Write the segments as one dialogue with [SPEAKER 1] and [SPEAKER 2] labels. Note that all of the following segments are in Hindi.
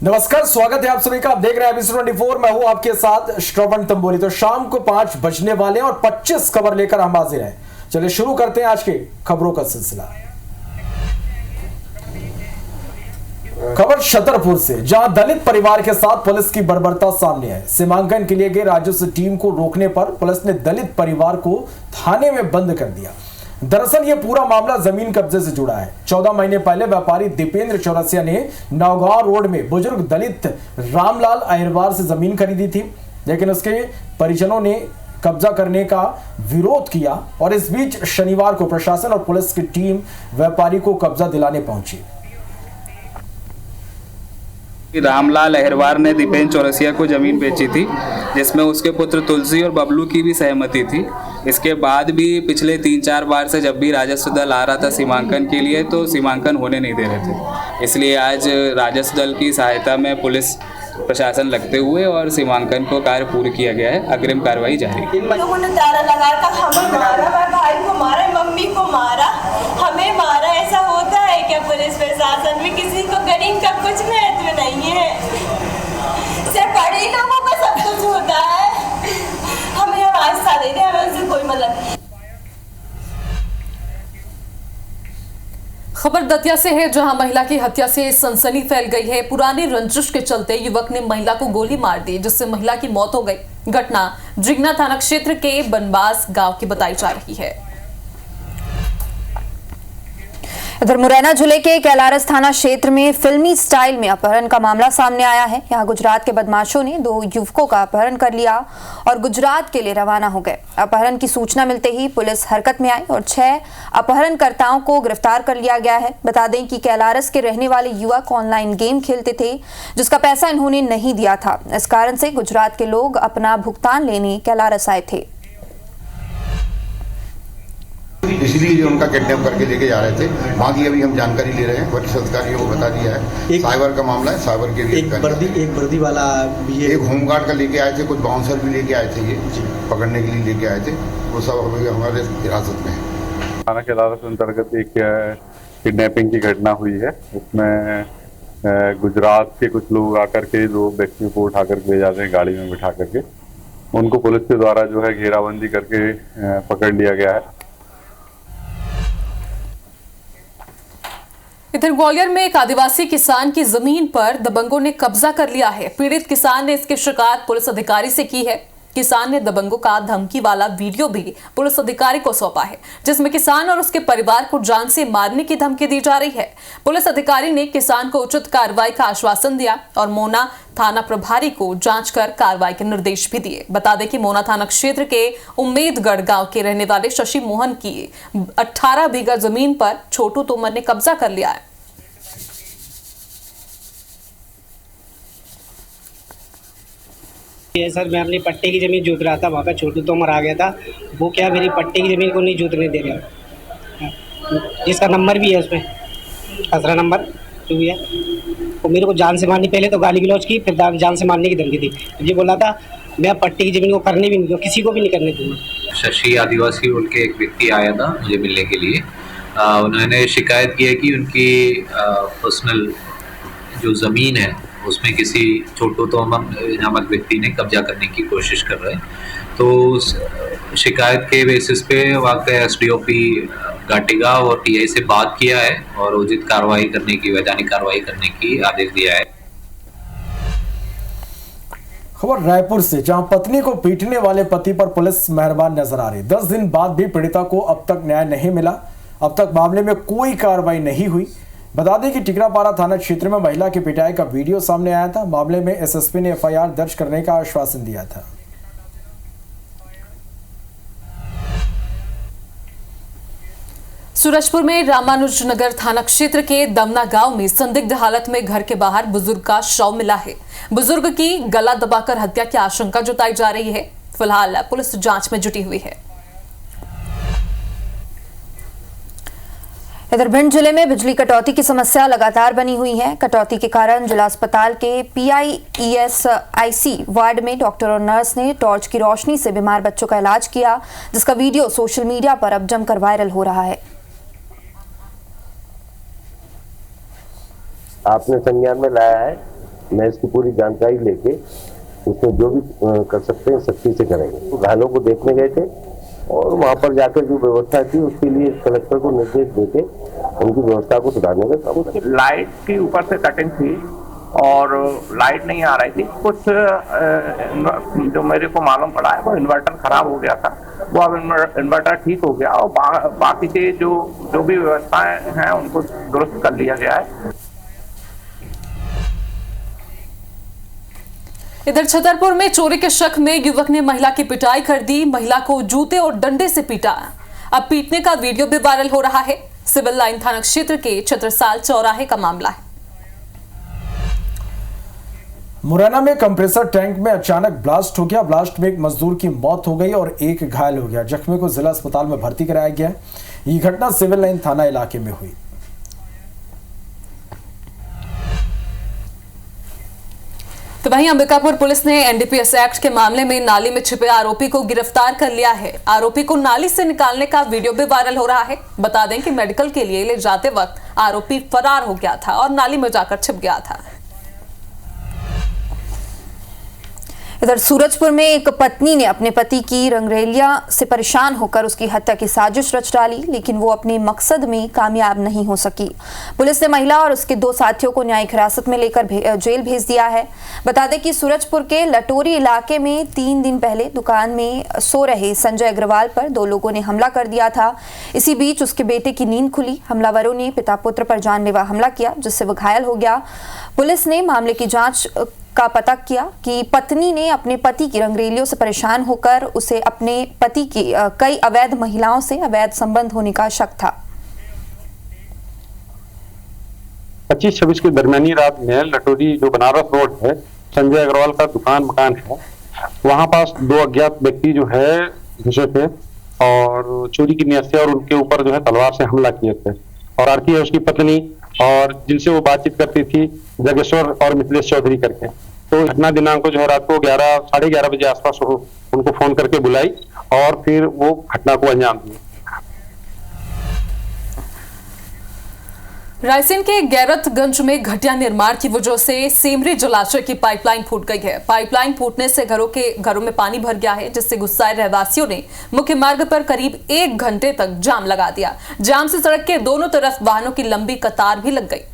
[SPEAKER 1] नमस्कार, स्वागत है आप सभी का। आप देख रहे हैं ABC24। मैं हूं आपके साथ श्रवण तंबोली। तो शाम को 5 बजने वाले हैं और 25 खबर लेकर हम हाजिर हैं। चलिए शुरू करते हैं आज के खबरों का सिलसिला। खबर छतरपुर से, जहां दलित परिवार के साथ पुलिस की बर्बरता सामने है। सीमांकन के लिए गए राजस्व टीम को रोकने पर पुलिस ने दलित परिवार को थाने में बंद कर दिया। दरअसल यह पूरा मामला जमीन कब्जे से जुड़ा है। 14 महीने पहले व्यापारी दीपेंद्र चौरसिया ने नौगांव रोड में बुजुर्ग दलित रामलाल अहिरवार से जमीन खरीदी थी, लेकिन उसके परिजनों ने कब्जा करने का विरोध किया और इस बीच शनिवार को प्रशासन और पुलिस की टीम व्यापारी को कब्जा दिलाने पहुंची।
[SPEAKER 2] रामलाल अहिरवार ने दीपेंद्र चौरसिया को जमीन बेची थी, जिसमें उसके पुत्र तुलसी और बबलू की भी सहमति थी। इसके बाद भी पिछले 3-4 बार से जब भी राजस्व दल आ रहा था सीमांकन के लिए, तो सीमांकन होने नहीं दे रहे थे। इसलिए आज राजस्व दल की सहायता में पुलिस प्रशासन लगते हुए और सीमांकन को कार्य पूर्ण किया गया है। अग्रिम कार्रवाई जारी।
[SPEAKER 3] लोगों ने ताला लगाकर हमें मारा, मेरे भाई को मारा, मम्मी को मारा, हमें मारा। ऐसा होता है क्या? पुलिस प्रशासन में किसी को गरीब का कुछ महत्व नहीं है। सिर्फ बड़े लोगों का सब कुछ होता है। हमें हमारे साथ देते, हमें उससे कोई मतलब नहीं।
[SPEAKER 4] खबर दतिया से है, जहां महिला की हत्या से सनसनी फैल गई है। पुरानी रंजिश के चलते युवक ने महिला को गोली मार दी, जिससे महिला की मौत हो गई। घटना जिगना थाना क्षेत्र के बनबास गांव की बताई जा रही है।
[SPEAKER 5] इधर मुरैना जिले के कैलारस थाना क्षेत्र में फिल्मी स्टाइल में अपहरण का मामला सामने आया है। यहां गुजरात के बदमाशों ने 2 युवकों का अपहरण कर लिया और गुजरात के लिए रवाना हो गए। अपहरण की सूचना मिलते ही पुलिस हरकत में आई और 6 अपहरणकर्ताओं को गिरफ्तार कर लिया गया है। बता दें कि कैलारस के रहने वाले युवक ऑनलाइन गेम खेलते थे, जिसका पैसा इन्होंने नहीं दिया था। इस कारण से गुजरात के लोग अपना भुगतान लेने कैलारस आए थे।
[SPEAKER 6] इसलिए जो उनका किडनैप करके लेके जा रहे थे, वहाँ की अभी हम जानकारी ले रहे हैं। वरिष्ठ अधिकारियों को बता दिया है। साइबर का मामला है, साइबर के लिए
[SPEAKER 7] एक वर्दी वाला भी है,
[SPEAKER 6] एक होमगार्ड का लेके आए थे, कुछ बाउंसर भी लेके आए थे, ये पकड़ने के लिए लेके आए थे। वो सब अभी हमारे हिरासत में है।
[SPEAKER 8] थाना कैलारस अंतर्गत एक किडनैपिंग की घटना हुई है। उसमें गुजरात के कुछ लोग आकर के 2 व्यक्तियों को उठा करके ले जाते हैं गाड़ी में बिठा करके। उनको पुलिस के द्वारा जो है घेराबंदी करके पकड़ लिया गया है।
[SPEAKER 4] इधर ग्वालियर में एक आदिवासी किसान की जमीन पर दबंगों ने कब्जा कर लिया है। पीड़ित किसान ने इसकी शिकायत पुलिस अधिकारी से की है। किसान ने दबंगों का धमकी वाला वीडियो भी पुलिस अधिकारी को सौंपा है, जिसमें किसान और उसके परिवार को जान से मारने की धमकी दी जा रही है। पुलिस अधिकारी ने किसान को उचित कार्रवाई का आश्वासन दिया और मोना थाना प्रभारी को जांच कर कार्रवाई के निर्देश भी दिए। बता दें कि मोना थाना क्षेत्र के उम्मेदगढ़ गांव के रहने वाले शशि मोहन की 18 बीघा जमीन पर छोटू तोमर ने कब्जा कर लिया है।
[SPEAKER 7] सर, मैं अपनी पट्टे की ज़मीन जोत रहा था, वहाँ पे छोटू तोमर आ गया था। वो क्या मेरी पट्टे की ज़मीन को नहीं जोतने दे रहा, जिसका नंबर भी है उसमें, 18 नंबर जो भी है। वो मेरे को जान से मारनी, पहले तो गाली गलौज की, फिर जान से मारने की धमकी दी। ये बोला था मैं पट्टे की ज़मीन को करने भी नहीं दूँ, किसी को भी नहीं करने दूँगा।
[SPEAKER 9] शशि आदिवासी उनके एक व्यक्ति आया था मुझे मिलने के लिए। उन्होंने शिकायत की है कि उनकी पर्सनल जो ज़मीन है उसमें किसी छोटू तोमर नामक व्यक्ति ने कब्जा करने की कोशिश कर रहे हैं। तो उस शिकायत के बेसिस पे वहाँ के एसडीओपी घाटीगांव और टीआई से बात किया है और उचित कार्रवाई करने की, वैधानिक कार्रवाई करने की आदेश दिया है।
[SPEAKER 1] खबर रायपुर से, जहां पत्नी को पीटने वाले पति पर पुलिस मेहरबान नजर आ रही। 10 दिन बाद भी पीड़िता को अब तक न्याय नहीं मिला। अब तक मामले में कोई कार्रवाई नहीं हुई। बता दें कि टिकरापारा थाना क्षेत्र में महिला की पिटाई का वीडियो सामने आया था। मामले में एसएसपी ने एफआईआर दर्ज करने का आश्वासन दिया था।
[SPEAKER 4] सूरजपुर में रामानुजनगर थाना क्षेत्र के दमना गांव में संदिग्ध हालत में घर के बाहर बुजुर्ग का शव मिला है। बुजुर्ग की गला दबाकर हत्या की आशंका जताई जा रही है। फिलहाल पुलिस जांच में जुटी हुई है।
[SPEAKER 5] इधर भिंड जिले में बिजली कटौती की समस्या लगातार बनी हुई है। कटौती के कारण जिला अस्पताल के PIESIC वार्ड में डॉक्टर और नर्स ने टॉर्च की रोशनी से बीमार बच्चों का इलाज किया, जिसका वीडियो सोशल मीडिया पर अब जमकर वायरल हो रहा है।
[SPEAKER 10] आपने संज्ञान में लाया है मैं इसकी पूरी जानकारी लेके उसमें जो भी कर सकते हैं सख्ती से करेंगे। तो घायलों को देखने गए थे और वहाँ पर जाकर जो व्यवस्था थी उसके लिए कलेक्टर को निर्देश देके उनकी व्यवस्था को सुधारने का काम करें।
[SPEAKER 11] लाइट की ऊपर से कटिंग थी और लाइट नहीं आ रही थी। कुछ जो मेरे को मालूम पड़ा है वो इन्वर्टर खराब हो गया था, वो अब इन्वर्टर ठीक हो गया और बाकी के जो भी व्यवस्थाएं हैं उनको दुरुस्त कर लिया गया है।
[SPEAKER 4] इधर छतरपुर में चोरी के शक में युवक ने महिला की पिटाई कर दी, महिला को जूते और डंडे से पीटा। अब पीटने का वीडियो भी वायरल हो रहा है। सिविल लाइन थाना क्षेत्र के छत्रसाल चौराहे का मामला है।
[SPEAKER 1] मुरैना में कंप्रेसर टैंक में अचानक ब्लास्ट हो गया। ब्लास्ट में एक मजदूर की मौत हो गई और एक घायल हो गया। जख्मी को जिला अस्पताल में भर्ती कराया गया। ये घटना सिविल लाइन थाना इलाके में हुई।
[SPEAKER 4] तो वहीं अंबिकापुर पुलिस ने एनडीपीएस एक्ट के मामले में नाली में छिपे आरोपी को गिरफ्तार कर लिया है। आरोपी को नाली से निकालने का वीडियो भी वायरल हो रहा है। बता दें कि मेडिकल के लिए ले जाते वक्त आरोपी फरार हो गया था और नाली में जाकर छिप गया था।
[SPEAKER 5] इधर सूरजपुर में एक पत्नी ने अपने पति की रंगरेलिया से परेशान होकर उसकी हत्या की साजिश रच डाली, लेकिन वो अपने मकसद में कामयाब नहीं हो सकी। पुलिस ने महिला और उसके 2 साथियों को न्यायिक हिरासत में लेकर जेल भेज दिया है। बता दें कि सूरजपुर के लटोरी इलाके में 3 दिन पहले दुकान में सो रहे संजय अग्रवाल पर 2 लोगों ने हमला कर दिया था। इसी बीच उसके बेटे की नींद खुली। हमलावरों ने पिता पुत्र पर जानलेवा हमला किया, जिससे वह घायल हो गया। पुलिस ने मामले की जांच का पता किया कि पत्नी ने अपने पति की रंगरेलियों से परेशान होकर उसे अपने पति की कई अवैध महिलाओं से अवैध संबंध होने का शक था।
[SPEAKER 12] 25-26 की दरमियानी रात में लटोरी जो बनारस रोड है, संजय अग्रवाल का दुकान मकान है, वहां पास 2 अज्ञात व्यक्ति जो है घुसे थे और चोरी की नियत से और उनके ऊपर जो है तलवार से हमला किए थे। और आरती है उसकी पत्नी और जिनसे वो बातचीत करती थी जगेश्वर और मिथिलेश चौधरी करके। तो घटना दिनांक को जो है रात को 11 साढ़े 11 बजे आसपास उनको फोन करके बुलाई और फिर वो घटना को अंजाम दिया।
[SPEAKER 4] रायसेन के गैरतगंज में घटिया निर्माण की वजह से सेमरी जलाशय की पाइपलाइन फूट गई है। पाइपलाइन फूटने से घरों में पानी भर गया है, जिससे गुस्साए रहवासियों ने मुख्य मार्ग पर करीब 1 घंटे तक जाम लगा दिया। जाम से सड़क के दोनों तरफ वाहनों की लंबी कतार भी लग गई।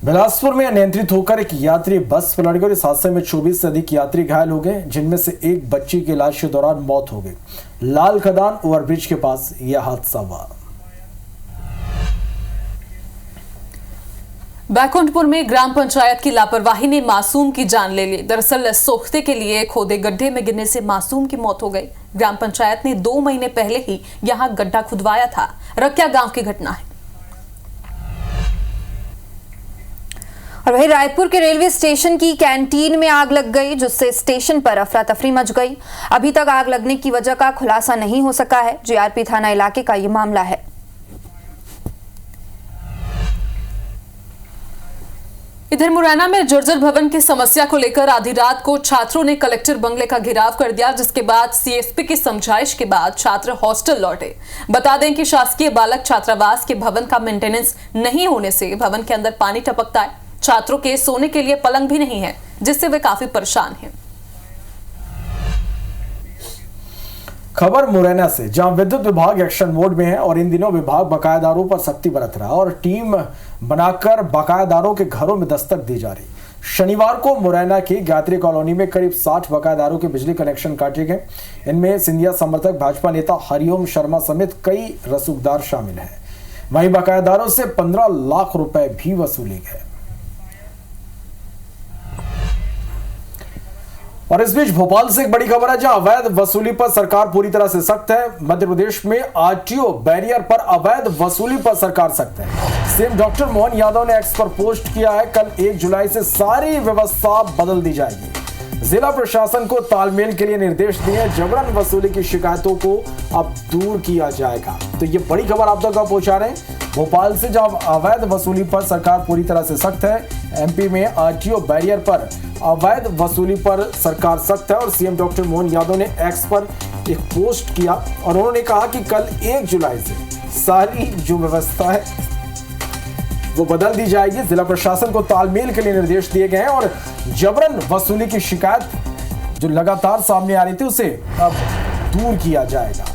[SPEAKER 1] बिलासपुर में अनियंत्रित होकर एक यात्री बस पलट गई। इस हादसे में 24 से अधिक यात्री घायल हो गए, जिनमें से एक बच्ची की इलाज के दौरान मौत हो गई। लाल खदान ओवरब्रिज के पास यह हादसा हुआ।
[SPEAKER 4] बैकुंठपुर में ग्राम पंचायत की लापरवाही ने मासूम की जान ले ली। दरअसल सोख्ते के लिए खोदे गड्ढे में गिरने से मासूम की मौत हो गई। ग्राम पंचायत ने 2 महीने पहले ही यहां गड्ढा खुदवाया था। रक्या गांव की घटना है।
[SPEAKER 5] और वहीं रायपुर के रेलवे स्टेशन की कैंटीन में आग लग गई, जिससे स्टेशन पर अफरा तफरी मच गई। अभी तक आग लगने की वजह का खुलासा नहीं हो सका है। जीआरपी थाना इलाके का यह मामला है।
[SPEAKER 4] इधर मुरैना में जर्जर भवन की समस्या को लेकर आधी रात को छात्रों ने कलेक्टर बंगले का घेराव कर दिया, जिसके बाद सीएसपी की समझाइश के बाद छात्र हॉस्टल लौटे। बता दें कि शासकीय बालक छात्रावास के भवन का मेंटेनेंस नहीं होने से भवन के अंदर पानी टपकता है। छात्रों के सोने के लिए पलंग भी नहीं है, जिससे वे काफी परेशान हैं।
[SPEAKER 1] खबर मुरैना से, जहां विद्युत विभाग एक्शन मोड में है और इन दिनों विभाग बकायादारों पर सख्ती बरत रहा और टीम बनाकर बकायादारों के घरों में दस्तक दी जा रही। शनिवार को मुरैना की गायत्री कॉलोनी में करीब 60 बकायादारों के बिजली कनेक्शन काटे गए। इनमें सिंधिया समर्थक भाजपा नेता हरिओम शर्मा समेत कई रसूखदार शामिल हैं। वहीं बकायादारों से 15 लाख रुपए भी वसूले गए। और इस बीच भोपाल से एक बड़ी खबर है, जहां अवैध वसूली पर सरकार पूरी तरह से सख्त है। मध्य प्रदेश में आरटीओ बैरियर पर अवैध वसूली पर सरकार सख्त है। सीएम डॉक्टर मोहन यादव ने एक्स पर पोस्ट किया है, कल 1 जुलाई से सारी व्यवस्था बदल दी जाएगी। जिला प्रशासन को तालमेल के लिए निर्देश दिए। जबरन वसूली की शिकायतों को अब दूर किया जाएगा। तो ये बड़ी खबर आप तक पहुंचा रहे हैं भोपाल से, जहां अवैध वसूली पर सरकार पूरी तरह से सख्त है। एमपी में आरटीओ बैरियर पर अवैध वसूली पर सरकार सख्त है और सीएम डॉक्टर मोहन यादव ने एक्स पर एक पोस्ट किया और उन्होंने कहा कि कल 1 जुलाई से सारी जो व्यवस्था है वो बदल दी जाएगी। जिला प्रशासन को तालमेल के लिए निर्देश दिए गए हैं और जबरन वसूली की शिकायत जो लगातार सामने आ रही थी उसे अब दूर किया जाएगा।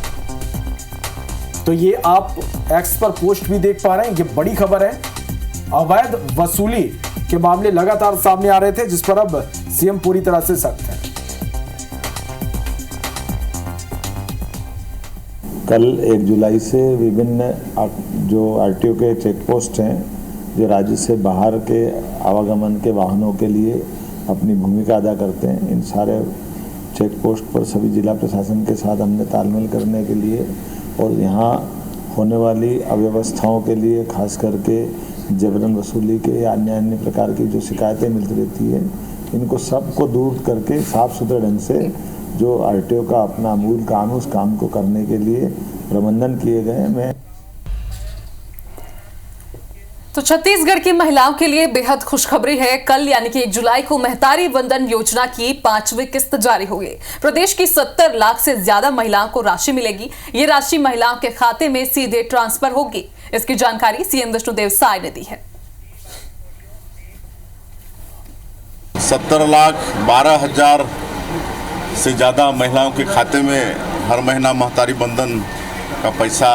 [SPEAKER 1] तो ये आप एक्स पर पोस्ट भी देख पा रहे हैं, ये बड़ी खबर है। अवैध वसूली के मामले लगातार सामने आ रहे थे जिस पर अब सीएम पूरी तरह से सख्त है।
[SPEAKER 13] कल 1 जुलाई से विभिन्न जो आरटीओ के चेक पोस्ट हैं जो राज्य से बाहर के आवागमन के वाहनों के लिए अपनी भूमिका अदा करते हैं, इन सारे चेक पोस्ट पर सभी जिला प्रशासन के साथ हमने तालमेल करने के लिए और यहाँ होने वाली अव्यवस्थाओं के लिए खास करके जबरन वसूली के या अन्य प्रकार की जो शिकायतें मिलती रहती है इनको सबको दूर करके साफ सुथरे ढंग से जो आरटीओ का अपना मूल काम है उस काम को करने के लिए प्रबंधन किए गए। मैं
[SPEAKER 4] तो छत्तीसगढ़ की महिलाओं के लिए बेहद खुशखबरी है। कल यानी कि 1 जुलाई को महतारी वंदन योजना की 5वीं किस्त जारी होगी। प्रदेश की 70 लाख से ज्यादा महिलाओं को राशि मिलेगी। ये राशि महिलाओं के खाते में सीधे ट्रांसफर होगी। इसकी जानकारी सीएम विष्णुदेव साय ने दी है।
[SPEAKER 14] 70,12,000 से ज़्यादा महिलाओं के खाते में हर महीना महतारी बंधन का पैसा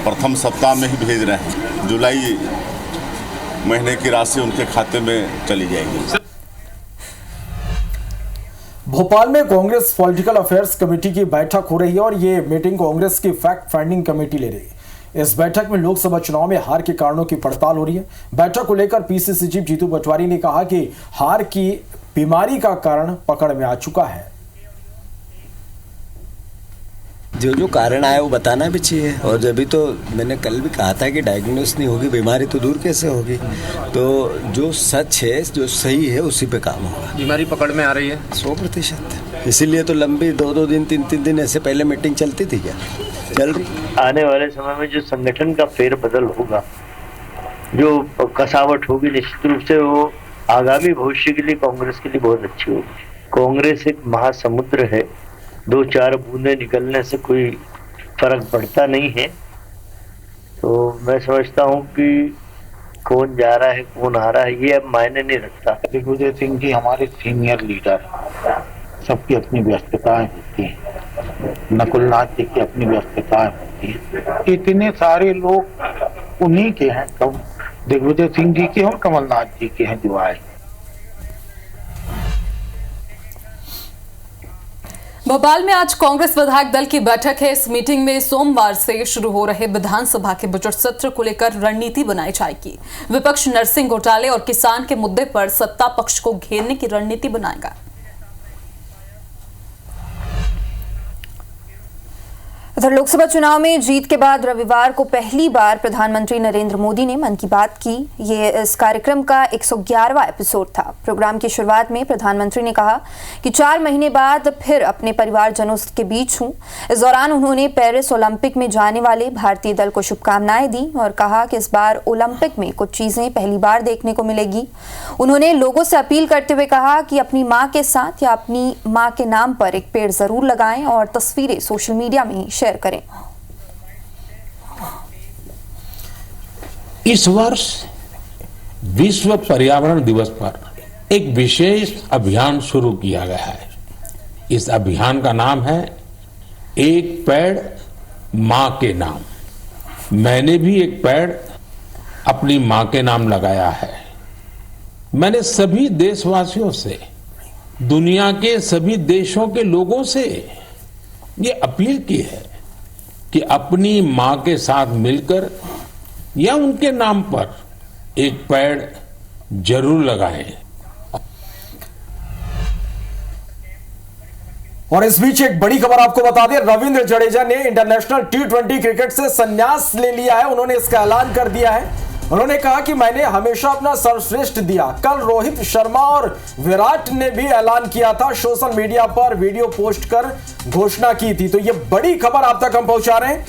[SPEAKER 14] प्रथम सप्ताह में ही भेज रहे हैं। जुलाई महीने की राशि उनके खाते में चली जाएगी।
[SPEAKER 1] भोपाल में कांग्रेस पॉलिटिकल अफेयर्स कमेटी की बैठक हो रही है और ये मीटिंग कांग्रेस की फैक्ट फाइंडिंग कमेटी ले रही है। इस बैठक में लोकसभा चुनाव में हार के कारणों की पड़ताल हो रही है। बैठक को लेकर पीसीसी चीफ जीतू पटवारी ने कहा कि हार की बीमारी का कारण पकड़ में आ चुका है।
[SPEAKER 15] जो कारण आया वो बताना भी चाहिए और जब भी तो मैंने कल भी कहा था कि डायग्नोस नहीं होगी बीमारी तो दूर कैसे होगी। तो जो सच है जो सही है उसी पे काम होगा।
[SPEAKER 16] बीमारी पकड़ में आ रही है
[SPEAKER 15] 100%। इसीलिए तो लंबी 2-2 दिन 3-3 दिन ऐसे पहले मीटिंग चलती थी। क्या चल
[SPEAKER 10] आने वाले समय में जो संगठन का फेरबदल होगा, जो कसावट होगी, निश्चित रूप से वो आगामी भविष्य के लिए कांग्रेस के लिए बहुत अच्छी होगी। कांग्रेस एक महासमुद्र है, 2-4 बूंदे निकलने से कोई फर्क पड़ता नहीं है। तो मैं समझता हूँ कि कौन जा रहा है कौन आ रहा है ये अब मायने नहीं रखता।
[SPEAKER 17] दिग्विजय सिंह जी हमारे सीनियर लीडर, सबकी अपनी व्यस्तताएं होती हैं। नकुलनाथ जी की अपनी व्यस्तताएं होती हैं। इतने सारे लोग उन्हीं के हैं, तो दिग्विजय सिंह जी के और कमलनाथ जी के हैं जो आए।
[SPEAKER 4] भोपाल में आज कांग्रेस विधायक दल की बैठक है। इस मीटिंग में सोमवार से शुरू हो रहे विधानसभा के बजट सत्र को लेकर रणनीति बनाई जाएगी। विपक्ष नरसिंह घोटाले और किसान के मुद्दे पर सत्ता पक्ष को घेरने की रणनीति बनाएगा।
[SPEAKER 5] उधर लोकसभा चुनाव में जीत के बाद रविवार को पहली बार प्रधानमंत्री नरेंद्र मोदी ने मन की बात की। ये इस कार्यक्रम का 111वां एपिसोड था। प्रोग्राम की शुरुआत में प्रधानमंत्री ने कहा कि 4 महीने बाद फिर अपने परिवारजनों के बीच हूं। इस दौरान उन्होंने पेरिस ओलंपिक में जाने वाले भारतीय दल को शुभकामनाएं दी और कहा कि इस बार ओलंपिक में कुछ चीजें पहली बार देखने को मिलेगी। उन्होंने लोगों से अपील करते हुए कहा कि अपनी मां के साथ या अपनी मां के नाम पर एक पेड़ जरूर लगाएं और तस्वीरें सोशल मीडिया में शेयर करें।
[SPEAKER 18] इस वर्ष विश्व पर्यावरण दिवस पर एक विशेष अभियान शुरू किया गया है। इस अभियान का नाम है एक पेड़ मां के नाम। मैंने भी एक पेड़ अपनी मां के नाम लगाया है। मैंने सभी देशवासियों से, दुनिया के सभी देशों के लोगों से ये अपील की है कि अपनी मां के साथ मिलकर या उनके नाम पर एक पेड़ जरूर लगाएं।
[SPEAKER 1] और इस बीच एक बड़ी खबर आपको बता दें, रविंद्र जडेजा ने इंटरनेशनल T20 क्रिकेट से संन्यास ले लिया है। उन्होंने इसका ऐलान कर दिया है। उन्होंने कहा कि मैंने हमेशा अपना सर्वश्रेष्ठ दिया। कल रोहित शर्मा और विराट ने भी ऐलान किया था, सोशल मीडिया पर वीडियो पोस्ट कर घोषणा की थी। तो ये बड़ी खबर आप तक हम पहुंचा रहे हैं।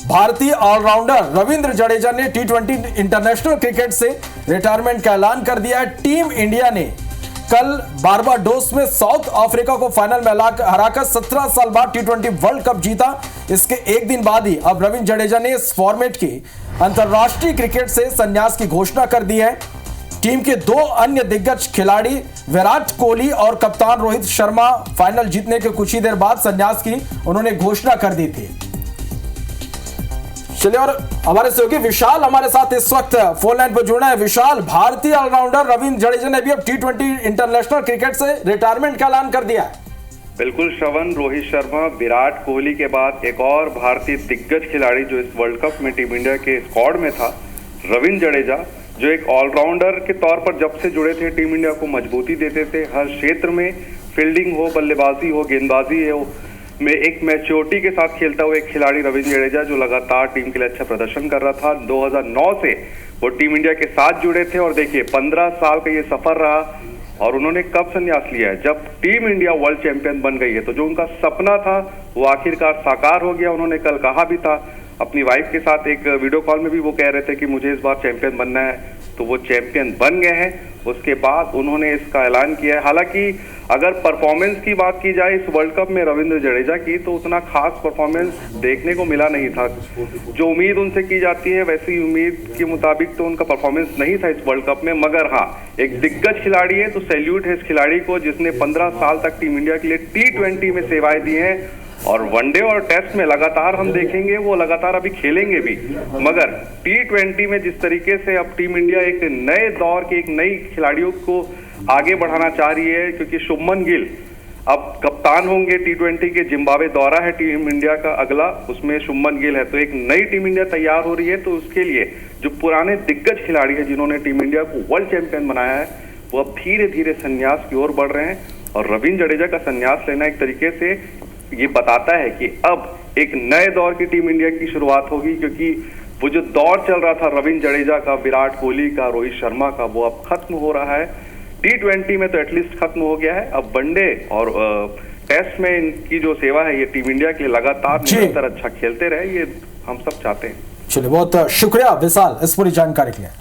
[SPEAKER 1] भारतीय ऑलराउंडर रविंद्र जडेजा ने T20 इंटरनेशनल क्रिकेट से रिटायरमेंट का ऐलान कर दिया है। टीम इंडिया ने कल बारबाडोस में साउथ अफ्रीका को फाइनल में हराकर 17 साल बाद T20 वर्ल्ड कप जीता। इसके एक दिन बाद ही अब रविंद्र जडेजा ने इस फॉर्मेट की अंतरराष्ट्रीय क्रिकेट से संन्यास की घोषणा कर दी है। टीम के दो अन्य दिग्गज खिलाड़ी विराट कोहली और कप्तान रोहित शर्मा फाइनल जीतने के कुछ ही देर बाद संन्यास की उन्होंने घोषणा कर दी थी। चलिए, और हमारे सहयोगी विशाल हमारे साथ इस वक्त फोन लाइन पर जुड़ा है। विशाल, भारतीय ऑलराउंडर रविंद्र जडेजा ने भी अब T20 इंटरनेशनल क्रिकेट से रिटायरमेंट का ऐलान कर दिया है।
[SPEAKER 16] बिल्कुल श्रवण, रोहित शर्मा, विराट कोहली के बाद एक और भारतीय दिग्गज खिलाड़ी जो इस वर्ल्ड कप में टीम इंडिया के स्क्वाड में था, रविंद्र जडेजा, जो एक ऑलराउंडर के तौर पर जब से जुड़े थे टीम इंडिया को मजबूती देते थे। हर क्षेत्र में फील्डिंग हो, बल्लेबाजी हो, गेंदबाजी हो में एक मैच्योरिटी के साथ खेलता हुआ एक खिलाड़ी रविंद्र जडेजा, जो लगातार टीम के लिए अच्छा प्रदर्शन कर रहा था। 2009 से वो टीम इंडिया के साथ जुड़े थे और देखिए 15 साल का ये सफर रहा और उन्होंने कब संन्यास लिया है? जब टीम इंडिया वर्ल्ड चैंपियन बन गई है। तो जो उनका सपना था वो आखिरकार साकार हो गया। उन्होंने कल कहा भी था अपनी वाइफ के साथ एक वीडियो कॉल में भी वो कह रहे थे कि मुझे इस बार चैंपियन बनना है, तो वो चैंपियन बन गए हैं। उसके बाद उन्होंने इसका ऐलान किया है। हालांकि अगर परफॉर्मेंस की बात की जाए इस वर्ल्ड कप में रविंद्र जडेजा की, तो उतना खास परफॉर्मेंस देखने को मिला नहीं था। जो उम्मीद उनसे की जाती है वैसी उम्मीद के मुताबिक तो उनका परफॉर्मेंस नहीं था इस वर्ल्ड कप में। मगर हाँ, एक दिग्गज खिलाड़ी है तो सैल्यूट है इस खिलाड़ी को, जिसने 15 साल तक टीम इंडिया के लिए T20 में सेवाएं दी हैं और वनडे और टेस्ट में लगातार हम देखेंगे, वो लगातार अभी खेलेंगे भी। मगर T20 में जिस तरीके से अब टीम इंडिया एक नए दौर के एक नई खिलाड़ियों को आगे बढ़ाना चाह रही है, क्योंकि शुभमन गिल अब कप्तान होंगे T20 के। जिम्बाब्वे दौरा है टीम इंडिया का अगला, उसमें शुभमन गिल है। तो एक नई टीम इंडिया तैयार हो रही है। तो उसके लिए जो पुराने दिग्गज खिलाड़ी हैं जिन्होंने टीम इंडिया को वर्ल्ड चैंपियन बनाया है, वो अब धीरे धीरे संन्यास की ओर बढ़ रहे हैं। और रविंद्र जडेजा का संन्यास लेना एक तरीके से ये बताता है कि अब एक नए दौर की टीम इंडिया की शुरुआत होगी, क्योंकि वो जो दौर चल रहा था रविंद्र जडेजा का, विराट कोहली का, रोहित शर्मा का, वो अब खत्म हो रहा है। T20 में तो एटलीस्ट खत्म हो गया है। अब वनडे और टेस्ट में इनकी जो सेवा है ये टीम इंडिया के लिए लगातार निरंतर अच्छा खेलते रहे, ये हम सब चाहते हैं।
[SPEAKER 1] चलिए, बहुत शुक्रिया विशाल इस पूरी जानकारी के लिए।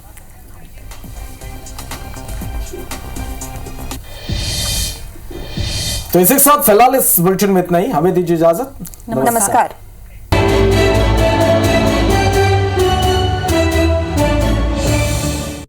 [SPEAKER 1] तो इसी के साथ फिलहाल इस बुलेटिन में इतना ही। हमें दीजिए इजाजत।
[SPEAKER 5] नमस्कार।